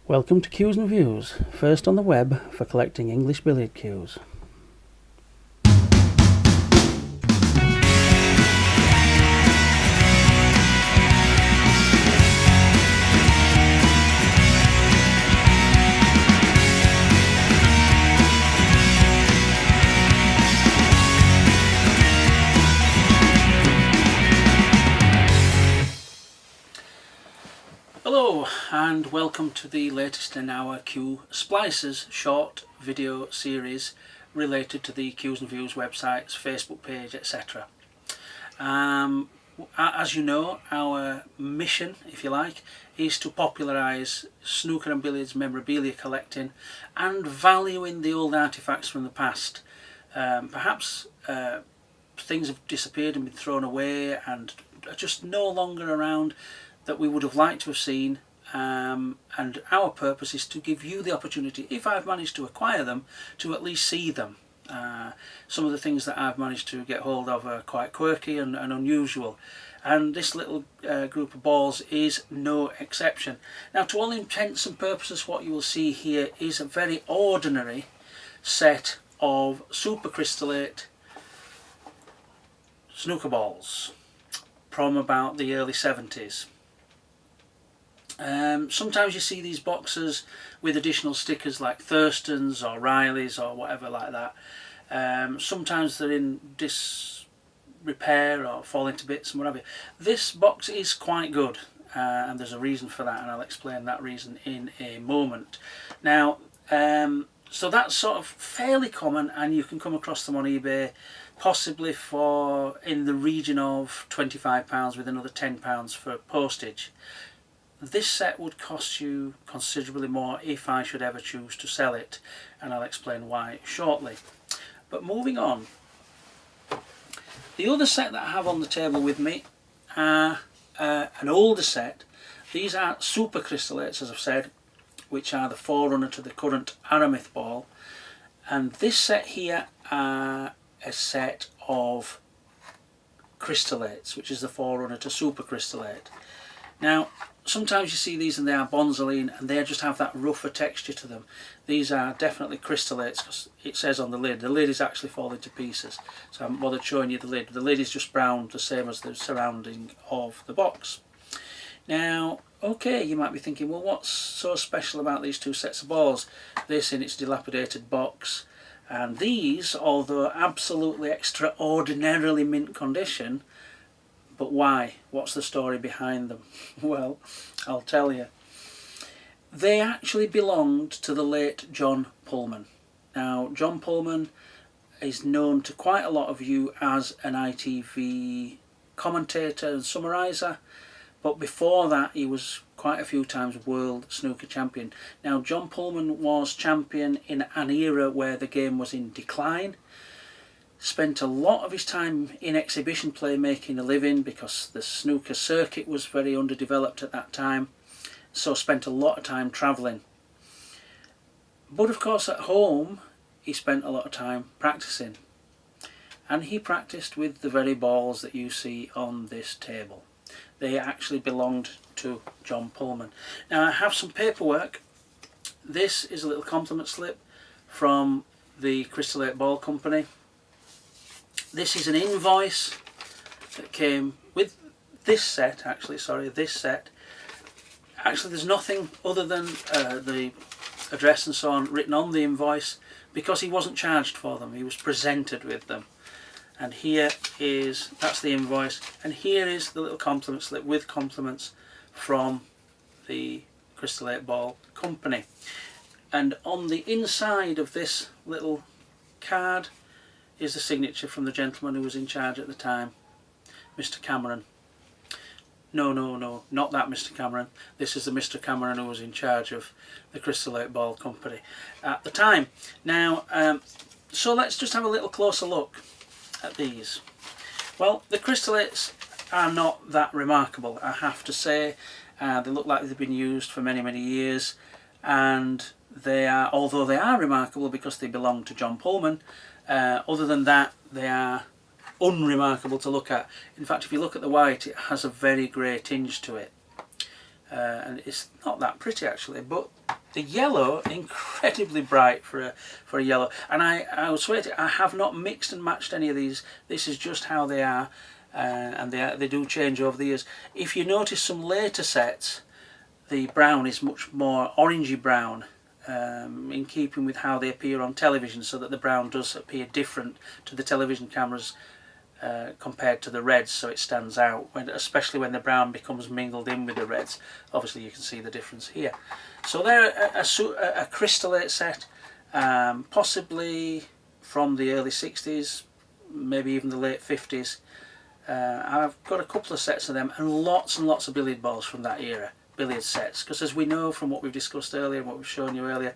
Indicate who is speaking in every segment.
Speaker 1: Welcome to Cues and Views, first on the web for collecting English billiard cues. Hello and welcome to the latest in our Cue Splices short video series related to the Cues and Views websites, Facebook page, etc. As you know, our mission, if you like, is to popularise snooker and billiards memorabilia collecting and valuing the old artefacts from the past. Perhaps things have disappeared and been thrown away and are just no longer around, that we would have liked to have seen, and our purpose is to give you the opportunity, if I've managed to acquire them, to at least see them. Some of the things that I've managed to get hold of are quite quirky and unusual, and this little group of balls is no exception. Now, to all intents and purposes, what you will see here is a very ordinary set of supercrystallate snooker balls from about the early 70s. Sometimes you see these boxes with additional stickers like Thurston's or Riley's or whatever like that. Sometimes they're in disrepair or falling to bits and whatever. This box is quite good, and there's a reason for that, and I'll explain that reason in a moment. Now, so that's sort of fairly common, and you can come across them on eBay possibly for in the region of £25 with another £10 for postage. This set would cost you considerably more if I should ever choose to sell it, and I'll explain why shortly. But moving on, the other set that I have on the table with me are an older set. These are supercrystallates, as I've said, which are the forerunner to the current Aramith ball, and this set here are a set of crystallates, which is the forerunner to supercrystallate. Now, sometimes you see these and they are bonzoline and they just have that rougher texture to them. These are definitely crystallates because it says on the lid. The lid is actually falling to pieces, so I haven't bothered showing you the lid. The lid is just brown, the same as the surrounding of the box. Now, okay, you might be thinking, well, what's so special about these two sets of balls? This in its dilapidated box, and these, although absolutely extraordinarily mint condition. But why? What's the story behind them? Well, I'll tell you. They actually belonged to the late John Pulman. Now, John Pulman is known to quite a lot of you as an ITV commentator and summariser, but before that he was quite a few times world snooker champion. Now, John Pulman was champion in an era where the game was in decline. Spent a lot of his time in exhibition play making a living because the snooker circuit was very underdeveloped at that time, so spent a lot of time travelling. But of course at home he spent a lot of time practicing, and he practiced with the very balls that you see on this table. They actually belonged to John Pulman. Now, I have some paperwork. This is a little compliment slip from the Crystallate Ball Company. This is an invoice that came with this set, this set. Actually, there's nothing other than the address and so on written on the invoice because he wasn't charged for them, he was presented with them. And that's the invoice, and here is the little compliment slip with compliments from the Crystallate Ball Company. And on the inside of this little card is the signature from the gentleman who was in charge at the time, Mr. Cameron. No, not that Mr. Cameron. This is the Mr. Cameron who was in charge of the Crystallate Ball Company at the time. Now, so let's just have a little closer look at these. Well, the crystallates are not that remarkable, I have to say. They look like they've been used for many, many years, and they are, although they are remarkable because they belong to John Pulman, other than that, they are unremarkable to look at. In fact, if you look at the white, it has a very grey tinge to it, and it's not that pretty actually, but The yellow, incredibly bright for a yellow, and I would swear to you, I have not mixed and matched any of these. This is just how they are, and they do change over the years. If you notice some later sets, the brown is much more orangey brown, in keeping with how they appear on television, so that the brown does appear different to the television cameras compared to the reds, so it stands out, especially when the brown becomes mingled in with the reds. Obviously you can see the difference here. So they're a crystallate set, possibly from the early 60s, maybe even the late 50s. I've got a couple of sets of them and lots of billiard balls from that era, billiard sets, because as we know from what we've discussed earlier and what we've shown you earlier,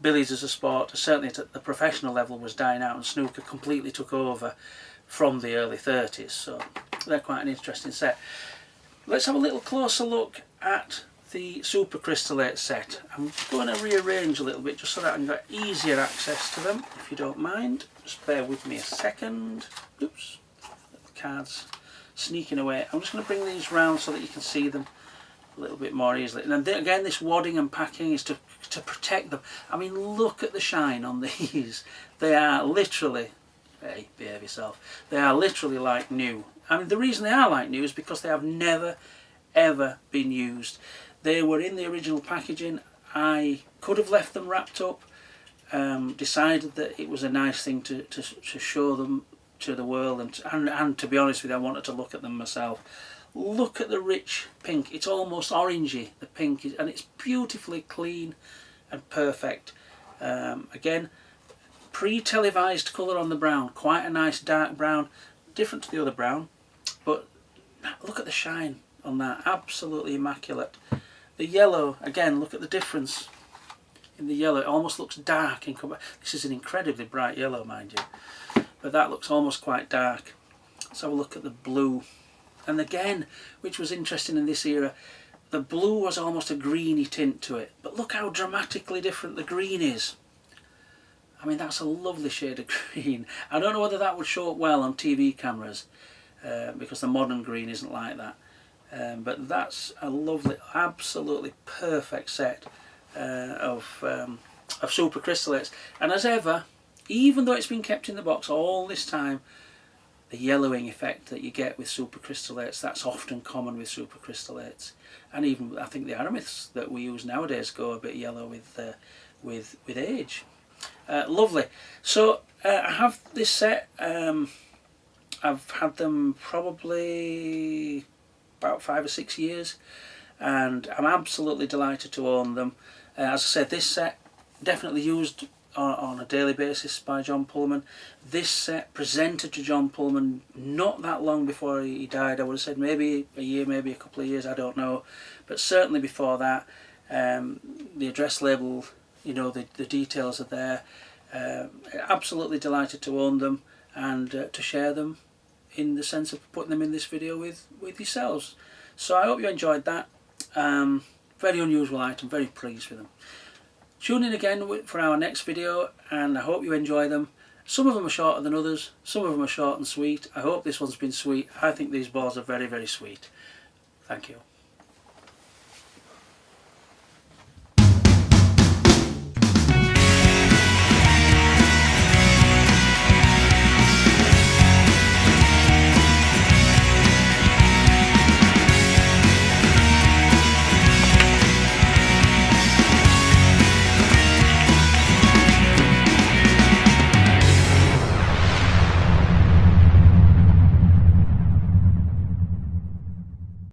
Speaker 1: billiards as a sport, certainly at the professional level, was dying out, and snooker completely took over from the early 30s, so they're quite an interesting set. Let's have a little closer look at the super crystallate set. I'm going to rearrange a little bit just so that I can get easier access to them, if you don't mind. Just bear with me a second. Oops, the cards sneaking away. I'm just going to bring these round so that you can see them a little bit more easily. And then again, this wadding and packing is to protect them. I mean, look at the shine on these. They are literally, hey, behave yourself, they are literally like new. I mean, the reason they are like new is because they have never ever been used. They were in the original packaging. I could have left them wrapped up, decided that it was a nice thing to show them to the world, and to be honest with you, I wanted to look at them myself. Look at the rich pink. It's almost orangey, the pink, and it's beautifully clean and perfect. Again, pre-televised colour on the brown, quite a nice dark brown, different to the other brown, but look at the shine on that, absolutely immaculate. The yellow, again, look at the difference in the yellow. It almost looks dark in comparison. This is an incredibly bright yellow, mind you, but that looks almost quite dark. Let's have a look at the blue. And again, which was interesting in this era, the blue was almost a greeny tint to it, but look how dramatically different the green is. I mean, that's a lovely shade of green. I don't know whether that would show up well on TV cameras, because the modern green isn't like that. But that's a lovely, absolutely perfect set of super crystallites. And as ever, even though it's been kept in the box all this time, the yellowing effect that you get with super crystallites, that's often common with super crystallites. And even, I think the aramiths that we use nowadays go a bit yellow with age. Lovely. So I have this set. I've had them probably about 5 or 6 years, and I'm absolutely delighted to own them. As I said, this set definitely used on a daily basis by John Pulman. This set presented to John Pulman not that long before he died. I would have said maybe a year, maybe a couple of years, I don't know, but certainly before that. The address label, you know, the details are there. Absolutely delighted to own them and to share them, in the sense of putting them in this video with yourselves. So I hope you enjoyed that. Very unusual item, very pleased with them. Tune in again for our next video, and I hope you enjoy them. Some of them are shorter than others, some of them are short and sweet. I hope this one's been sweet. I think these balls are very, very sweet. Thank you.